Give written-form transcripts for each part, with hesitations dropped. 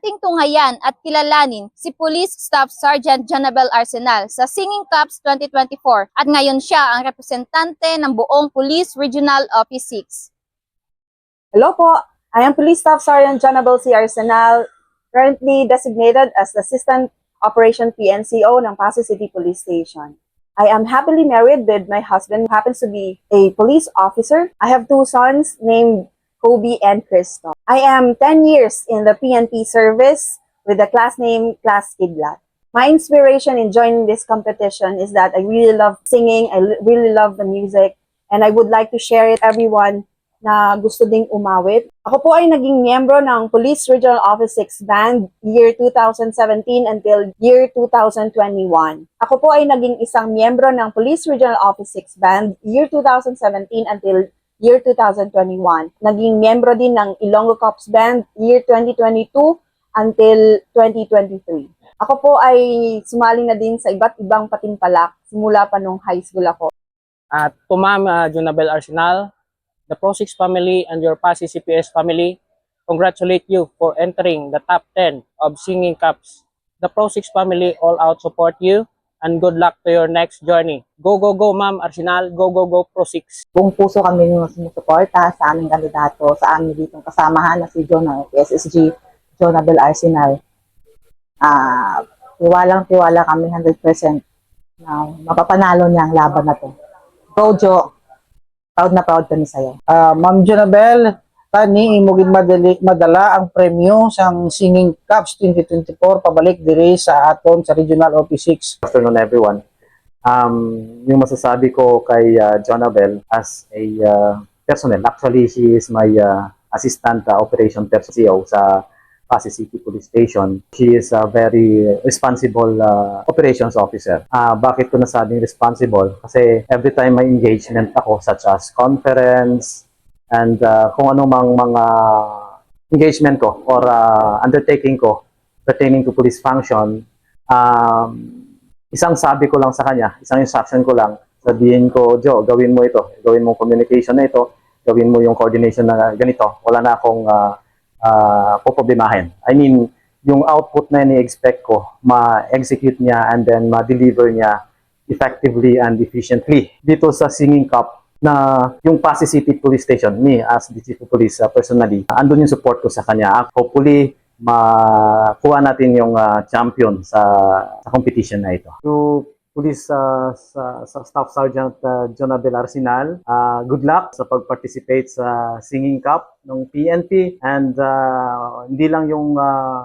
nating tunghayan at kilalanin si Police Staff Sergeant Jonabel Arsenal sa Singing Cups 2024 at ngayon siya ang representante ng buong Police Regional Office 6. Hello po, I am Police Staff Sergeant Jonabel C. Arsenal, currently designated as the Assistant Operation PNCO ng Pasay City Police Station. I am happily married with my husband who happens to be a police officer. I have two sons named Kobe and Christo. I am 10 years in the PNP service with the class name Class Kidlat. My inspiration in joining this competition is that I really love singing, really love the music, and I would like to share it everyone na gusto ding umawit. Ako po ay naging miyembro ng Police Regional Office 6 Band year 2017 until year 2021. Ako po ay naging isang miyembro ng Police Regional Office 6 Band year 2017 until year 2021. Naging miyembro din ng Ilonggo Corps Band year 2022 until 2023. Ako po ay sumali na din sa iba't ibang patimpalak simula pa nung high school ako. At to Ma'am Jonabel Arsenal, the Pro6 family and your Pasay CPS family, congratulate you for entering the top 10 of Singing Cups. The Pro6 family all out support you and good luck to your next journey. Go, go, go, Ma'am Arsenal. Go, go, go, Pro6. Buong puso kami yung sumusuporta sa aming kandidato, sa aming ditong kasamahan na si SSG Jonabel Arsenal. Tiwalang-tiwala kami 100% na mapapanalo niya ang laban na to. Go, Jo! Proud na proud kami sa'yo. Ma'am Jonabel, tani imugin madala ang premyo sang Singing Cups 2024 pabalik diri sa aton sa Regional Office 6. Good afternoon everyone. Yung masasabi ko kay Jonabel as a personnel, actually she is my assistant operation personnel sa Pasay City Police Station. She is a very responsible operations officer. Bakit ko nasabing responsible? Kasi every time may engagement ako such as conference and kung ano mang mga engagement ko or undertaking ko pertaining to police function, isang sabi ko lang sa kanya, isang instruction ko lang, sabihin ko, Jo, gawin mo ito, gawin mo communication na ito, gawin mo yung coordination na ganito, wala na akong poproblemahin. I mean, yung output na ni-expect ko, ma-execute niya and then ma-deliver niya effectively and efficiently. Dito sa Singing Cup, na yung Pasay City Police Station, me as the Chief of Police personally, andun yung support ko sa kanya. Hopefully, makuha natin yung champion sa competition na ito. To Police Staff Sergeant Jonabel Arsenal, good luck sa pag-participate sa Singing Cup ng PNP and hindi lang yung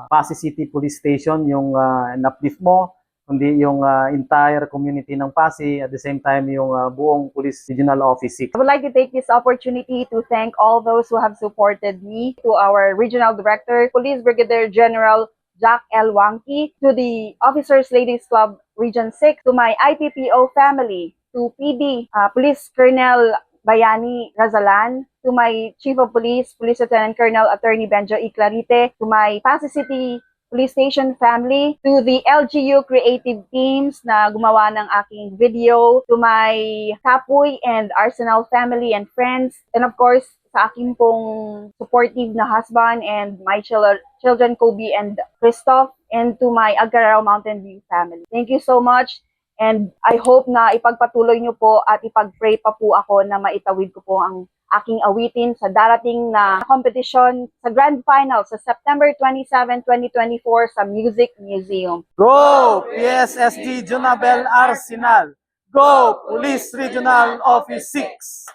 Pasay City Police Station yung in-uplift mo, kundi yung entire community ng Pasay, at the same time yung buong Police Regional Office 6. I would like to take this opportunity to thank all those who have supported me, to our Regional Director, Police Brigadier General Jack L. Wangki, to the Officers Ladies Club Region 6, to my IPPO family, to PD, Police Colonel Bayani Razalan, to my Chief of Police, Police Lieutenant Colonel Attorney Benjo E. Clarite, to my Pasay City Police Station family, to the LGU creative teams na gumawa ng aking video, to my Kapoy and Arsenal family and friends, and of course, sa aking pong supportive na husband and my children Kobe and Christoph, and to my Agarao Mountain View family. Thank you so much, and I hope na ipagpatuloy nyo po at ipag-pray pa po ako na maitawid ko po ang aking awitin sa darating na competition sa Grand Final sa September 27, 2024 sa Music Museum. Go PSSG Jonabel Arsenal! Go Police Regional Office 6!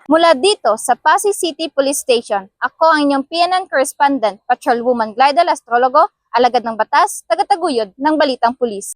Mula dito sa Pasay City Police Station, ako ang inyong PNN correspondent, Patrolwoman Glidel Astrologo, alagad ng batas, tagataguyod ng Balitang Pulis.